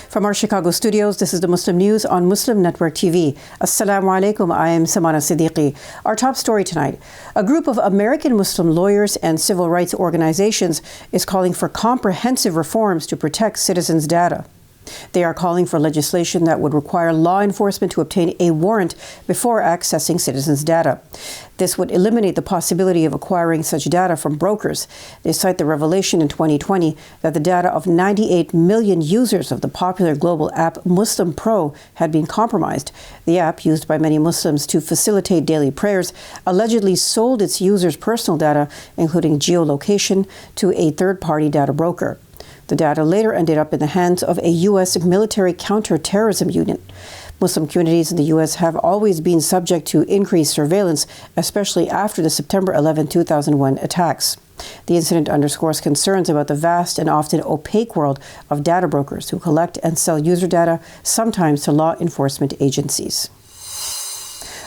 From our Chicago studios, this is the Muslim News on Muslim Network TV. Assalamu alaikum, I am Samana Siddiqui. Our top story tonight, a group of American Muslim lawyers and civil rights organizations is calling for comprehensive reforms to protect citizens' data. They are calling for legislation that would require law enforcement to obtain a warrant before accessing citizens' data. This would eliminate the possibility of acquiring such data from brokers. They cite the revelation in 2020 that the data of 98 million users of the popular global app Muslim Pro had been compromised. The app, used by many Muslims to facilitate daily prayers, allegedly sold its users' personal data, including geolocation, to a third-party data broker. The data later ended up in the hands of a U.S. military counterterrorism unit. Muslim communities in the U.S. have always been subject to increased surveillance, especially after the September 11, 2001 attacks. The incident underscores concerns about the vast and often opaque world of data brokers who collect and sell user data, sometimes to law enforcement agencies.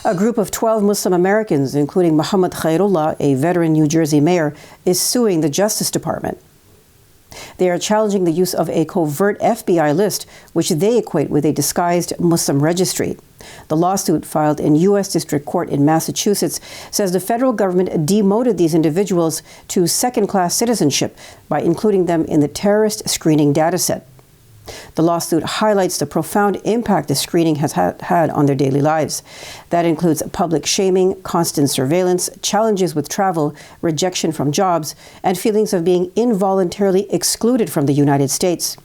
A group of 12 Muslim Americans, including Muhammad Khairullah, a veteran New Jersey mayor, is suing the Justice Department. They are challenging the use of a covert FBI list, which they equate with a disguised Muslim registry. The lawsuit, filed in U.S. District Court in Massachusetts, says the federal government demoted these individuals to second-class citizenship by including them in the terrorist screening dataset. The lawsuit highlights the profound impact the screening has had on their daily lives. That includes public shaming, constant surveillance, challenges with travel, rejection from jobs, and feelings of being involuntarily excluded from the United States.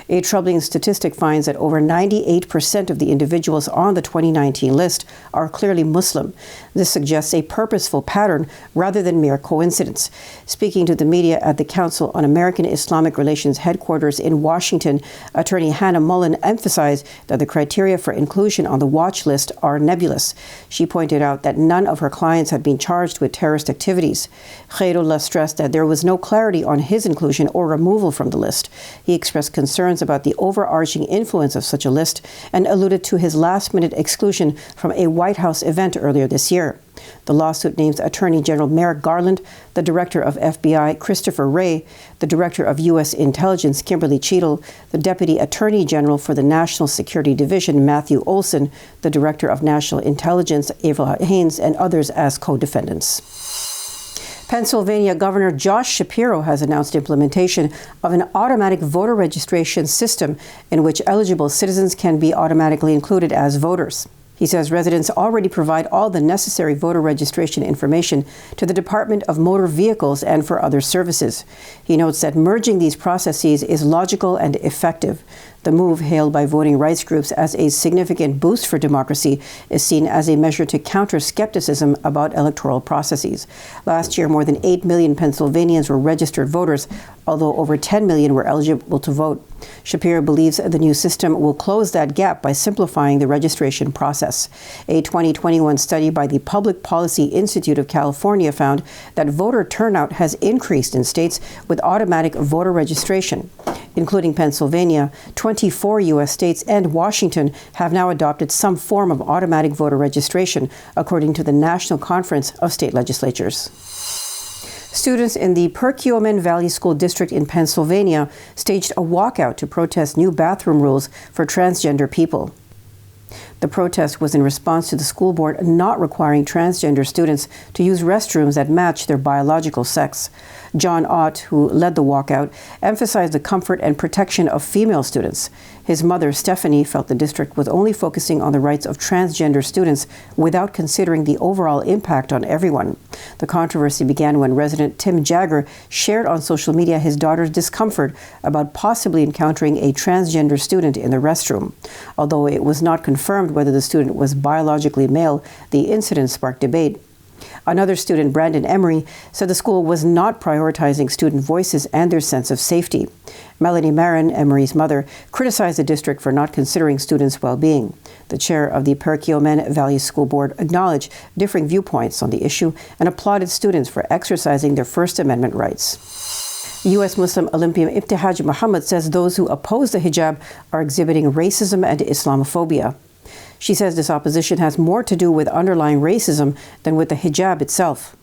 A troubling statistic finds that over 98% of the individuals on the 2019 list are clearly Muslim. This suggests a purposeful pattern rather than mere coincidence. Speaking to the media at the Council on American Islamic Relations headquarters in Washington, attorney Hannah Mullen emphasized that the criteria for inclusion on the watch list are nebulous. She pointed out that none of her clients had been charged with terrorist activities. Khairullah stressed that there was no clarity on his inclusion or removal from the list. He expressed concerns about the overarching influence of such a list and alluded to his last-minute exclusion from a White House event earlier this year. The lawsuit names Attorney General Merrick Garland, the Director of FBI Christopher Wray, the Director of U.S. Intelligence Kimberly Cheadle, the Deputy Attorney General for the National Security Division Matthew Olson, the Director of National Intelligence Ava Haynes, and others as co-defendants. Pennsylvania Governor Josh Shapiro has announced implementation of an automatic voter registration system in which eligible citizens can be automatically included as voters. He says residents already provide all the necessary voter registration information to the Department of Motor Vehicles and for other services. He notes that merging these processes is logical and effective. The move, hailed by voting rights groups as a significant boost for democracy, is seen as a measure to counter skepticism about electoral processes. Last year, more than 8 million Pennsylvanians were registered voters, although over 10 million were eligible to vote. Shapiro believes the new system will close that gap by simplifying the registration process. A 2021 study by the Public Policy Institute of California found that voter turnout has increased in states with automatic voter registration. Including Pennsylvania, 24 U.S. states and Washington have now adopted some form of automatic voter registration, according to the National Conference of State Legislatures. Students in the Perkiomen Valley School District in Pennsylvania staged a walkout to protest new bathroom rules for transgender people. The protest was in response to the school board not requiring transgender students to use restrooms that match their biological sex. John Ott, who led the walkout, emphasized the comfort and protection of female students. His mother, Stephanie, felt the district was only focusing on the rights of transgender students without considering the overall impact on everyone. The controversy began when resident Tim Jagger shared on social media his daughter's discomfort about possibly encountering a transgender student in the restroom. Although it was not confirmed whether the student was biologically male, the incident sparked debate. Another student, Brandon Emery, said the school was not prioritizing student voices and their sense of safety. Melanie Marin, Emery's mother, criticized the district for not considering students' well-being. The chair of the Perkiomen Valley School Board acknowledged differing viewpoints on the issue and applauded students for exercising their First Amendment rights. U.S. Muslim Olympian Ibtihaj Muhammad says those who oppose the hijab are exhibiting racism and Islamophobia. She says this opposition has more to do with underlying racism than with the hijab itself.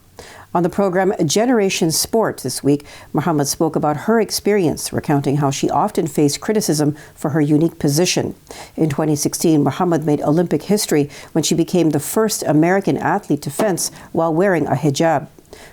On the program Generation Sport this week, Muhammad spoke about her experience, recounting how she often faced criticism for her unique position. In 2016, Muhammad made Olympic history when she became the first American athlete to fence while wearing a hijab.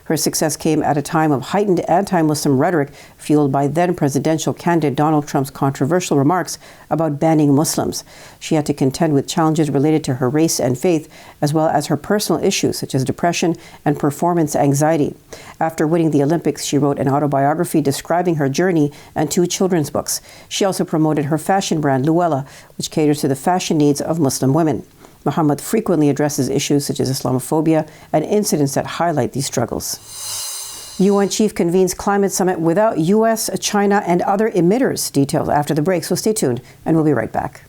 Her success came at a time of heightened anti-Muslim rhetoric fueled by then-presidential candidate Donald Trump's controversial remarks about banning Muslims. She had to contend with challenges related to her race and faith, as well as her personal issues such as depression and performance anxiety. After winning the Olympics, she wrote an autobiography describing her journey and 2 children's books. She also promoted her fashion brand, Luella, which caters to the fashion needs of Muslim women. Muhammad frequently addresses issues such as Islamophobia and incidents that highlight these struggles. UN chief convenes climate summit without U.S., China, and other emitters. Details after the break, so stay tuned, and we'll be right back.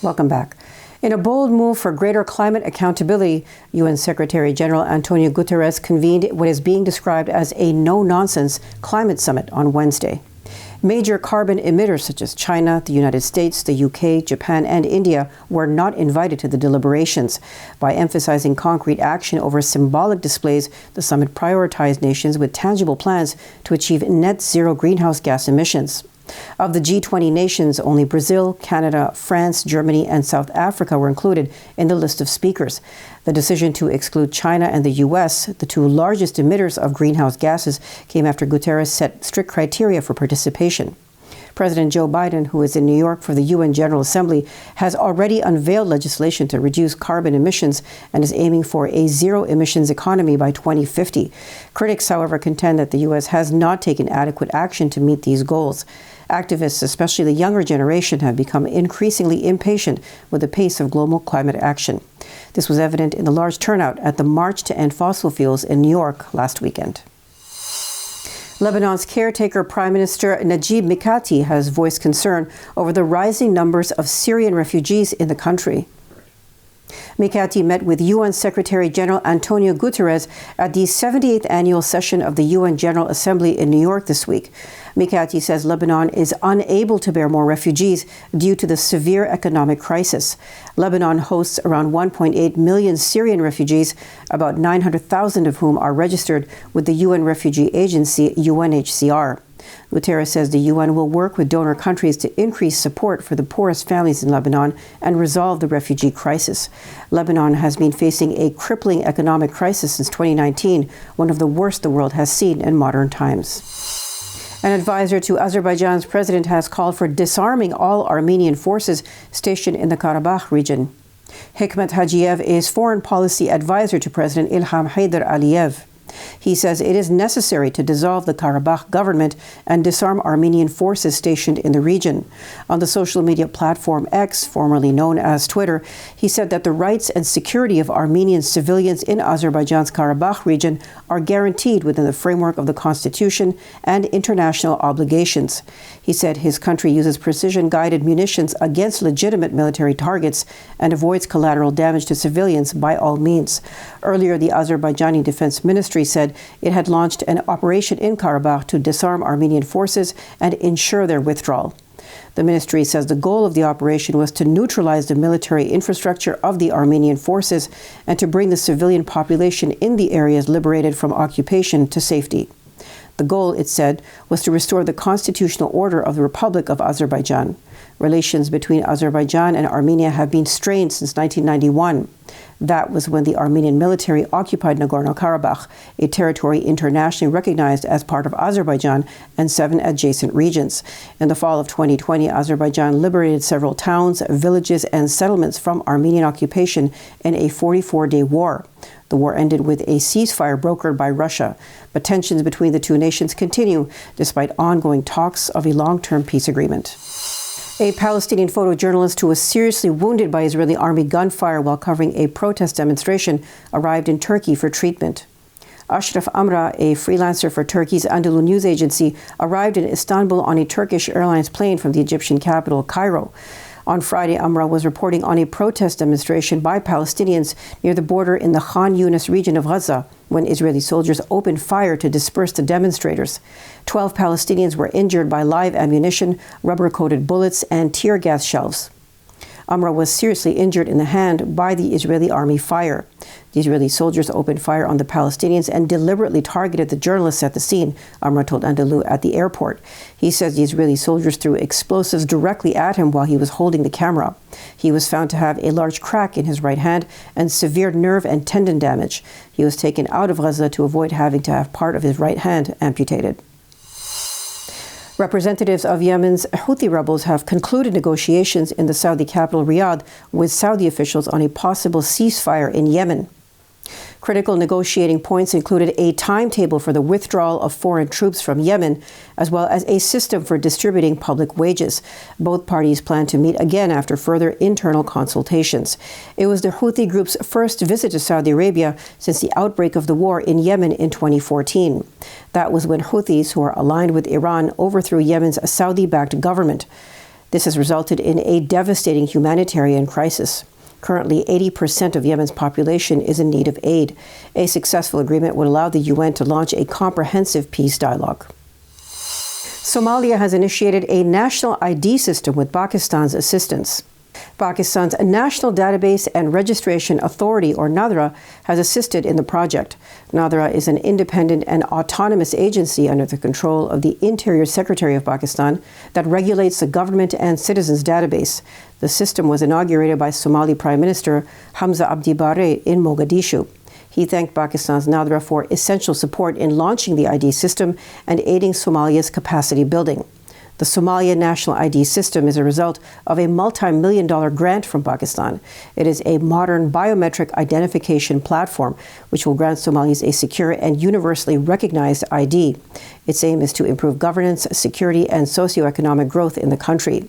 Welcome back. In a bold move for greater climate accountability, UN Secretary General Antonio Guterres convened what is being described as a no-nonsense climate summit on Wednesday. Major carbon emitters such as China, the United States, the UK, Japan, and India were not invited to the deliberations. By emphasizing concrete action over symbolic displays, the summit prioritized nations with tangible plans to achieve net zero greenhouse gas emissions. Of the G20 nations, only Brazil, Canada, France, Germany, and South Africa were included in the list of speakers. The decision to exclude China and the U.S., the 2 largest emitters of greenhouse gases, came after Guterres set strict criteria for participation. President Joe Biden, who is in New York for the UN General Assembly, has already unveiled legislation to reduce carbon emissions and is aiming for a zero-emissions economy by 2050. Critics, however, contend that the U.S. has not taken adequate action to meet these goals. Activists, especially the younger generation, have become increasingly impatient with the pace of global climate action. This was evident in the large turnout at the March to End Fossil Fuels in New York last weekend. Lebanon's caretaker Prime Minister Najib Mikati has voiced concern over the rising numbers of Syrian refugees in the country. Mikati met with UN Secretary General Antonio Guterres at the 78th annual session of the UN General Assembly in New York this week. Mikati says Lebanon is unable to bear more refugees due to the severe economic crisis. Lebanon hosts around 1.8 million Syrian refugees, about 900,000 of whom are registered with the UN Refugee Agency, UNHCR. Guterres says the UN will work with donor countries to increase support for the poorest families in Lebanon and resolve the refugee crisis. Lebanon has been facing a crippling economic crisis since 2019, one of the worst the world has seen in modern times. An advisor to Azerbaijan's president has called for disarming all Armenian forces stationed in the Karabakh region. Hikmet Hajiev is foreign policy advisor to President Ilham Haydar Aliyev. He says it is necessary to dissolve the Karabakh government and disarm Armenian forces stationed in the region. On the social media platform X, formerly known as Twitter, he said that the rights and security of Armenian civilians in Azerbaijan's Karabakh region are guaranteed within the framework of the constitution and international obligations. He said his country uses precision-guided munitions against legitimate military targets and avoids collateral damage to civilians by all means. Earlier, the Azerbaijani Defense Ministry said it had launched an operation in Karabakh to disarm Armenian forces and ensure their withdrawal. The ministry says the goal of the operation was to neutralize the military infrastructure of the Armenian forces and to bring the civilian population in the areas liberated from occupation to safety. The goal, it said, was to restore the constitutional order of the Republic of Azerbaijan. Relations between Azerbaijan and Armenia have been strained since 1991. That was when the Armenian military occupied Nagorno-Karabakh, a territory internationally recognized as part of Azerbaijan and 7 adjacent regions. In the fall of 2020, Azerbaijan liberated several towns, villages, and settlements from Armenian occupation in a 44-day war. The war ended with a ceasefire brokered by Russia, but tensions between the 2 nations continue despite ongoing talks of a long-term peace agreement. A Palestinian photojournalist who was seriously wounded by Israeli army gunfire while covering a protest demonstration arrived in Turkey for treatment. Ashraf Amra, a freelancer for Turkey's Anadolu news agency, arrived in Istanbul on a Turkish Airlines plane from the Egyptian capital, Cairo. On Friday, Amra was reporting on a protest demonstration by Palestinians near the border in the Khan Yunis region of Gaza when Israeli soldiers opened fire to disperse the demonstrators. 12 Palestinians were injured by live ammunition, rubber-coated bullets, and tear gas shells. Amra was seriously injured in the hand by the Israeli army fire. The Israeli soldiers opened fire on the Palestinians and deliberately targeted the journalists at the scene, Amra told Anadolu at the airport. He says the Israeli soldiers threw explosives directly at him while he was holding the camera. He was found to have a large crack in his right hand and severe nerve and tendon damage. He was taken out of Gaza to avoid having to have part of his right hand amputated. Representatives of Yemen's Houthi rebels have concluded negotiations in the Saudi capital Riyadh with Saudi officials on a possible ceasefire in Yemen. Critical negotiating points included a timetable for the withdrawal of foreign troops from Yemen, as well as a system for distributing public wages. Both parties plan to meet again after further internal consultations. It was the Houthi group's first visit to Saudi Arabia since the outbreak of the war in Yemen in 2014. That was when Houthis, who are aligned with Iran, overthrew Yemen's Saudi-backed government. This has resulted in a devastating humanitarian crisis. Currently, 80% of Yemen's population is in need of aid. A successful agreement would allow the UN to launch a comprehensive peace dialogue. Somalia has initiated a national ID system with Pakistan's assistance. Pakistan's National Database and Registration Authority, or NADRA, has assisted in the project. NADRA is an independent and autonomous agency under the control of the Interior Secretary of Pakistan that regulates the government and citizens database. The system was inaugurated by Somali Prime Minister Hamza Abdi Barre in Mogadishu. He thanked Pakistan's NADRA for essential support in launching the ID system and aiding Somalia's capacity building. The Somalia National ID system is a result of a multi-million-dollar grant from Pakistan. It is a modern biometric identification platform which will grant Somalis a secure and universally recognized ID. Its aim is to improve governance, security, and socioeconomic growth in the country.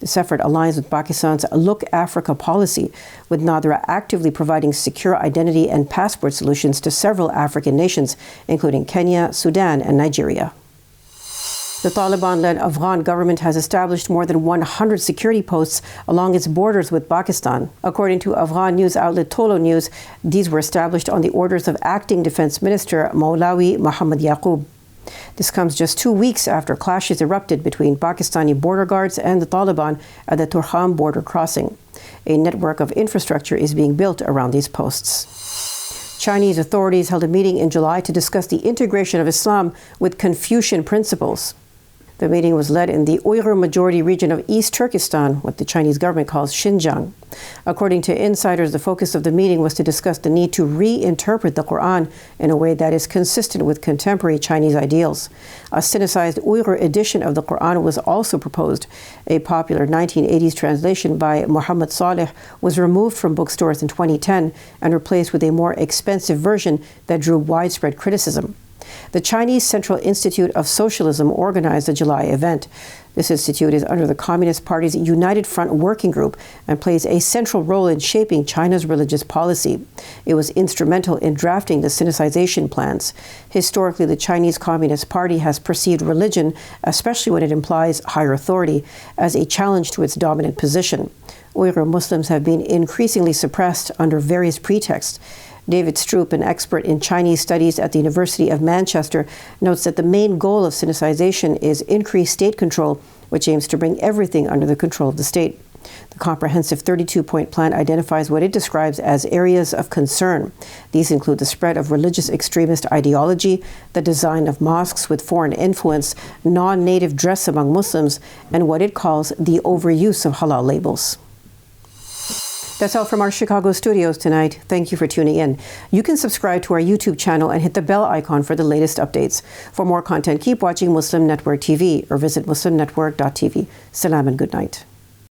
This effort aligns with Pakistan's Look Africa policy, with NADRA actively providing secure identity and passport solutions to several African nations, including Kenya, Sudan, and Nigeria. The Taliban-led Afghan government has established more than 100 security posts along its borders with Pakistan. According to Afghan news outlet Tolo News, these were established on the orders of Acting Defense Minister Maulawi Muhammad Yaqub. This comes just 2 weeks after clashes erupted between Pakistani border guards and the Taliban at the Turkham border crossing. A network of infrastructure is being built around these posts. Chinese authorities held a meeting in July to discuss the integration of Islam with Confucian principles. The meeting was led in the Uyghur-majority region of East Turkestan, what the Chinese government calls Xinjiang. According to insiders, the focus of the meeting was to discuss the need to reinterpret the Quran in a way that is consistent with contemporary Chinese ideals. A Sinicized Uyghur edition of the Quran was also proposed. A popular 1980s translation by Muhammad Saleh was removed from bookstores in 2010 and replaced with a more expensive version that drew widespread criticism. The Chinese Central Institute of Socialism organized the July event. This institute is under the Communist Party's United Front Working Group and plays a central role in shaping China's religious policy. It was instrumental in drafting the Sinicization plans. Historically, the Chinese Communist Party has perceived religion, especially when it implies higher authority, as a challenge to its dominant position. Uyghur Muslims have been increasingly suppressed under various pretexts. David Stroop, an expert in Chinese studies at the University of Manchester, notes that the main goal of Sinicization is increased state control, which aims to bring everything under the control of the state. The comprehensive 32-point plan identifies what it describes as areas of concern. These include the spread of religious extremist ideology, the design of mosques with foreign influence, non-native dress among Muslims, and what it calls the overuse of halal labels. That's all from our Chicago studios tonight. Thank you for tuning in. You can subscribe to our YouTube channel and hit the bell icon for the latest updates. For more content, keep watching Muslim Network TV or visit muslimnetwork.tv. Salam and good night.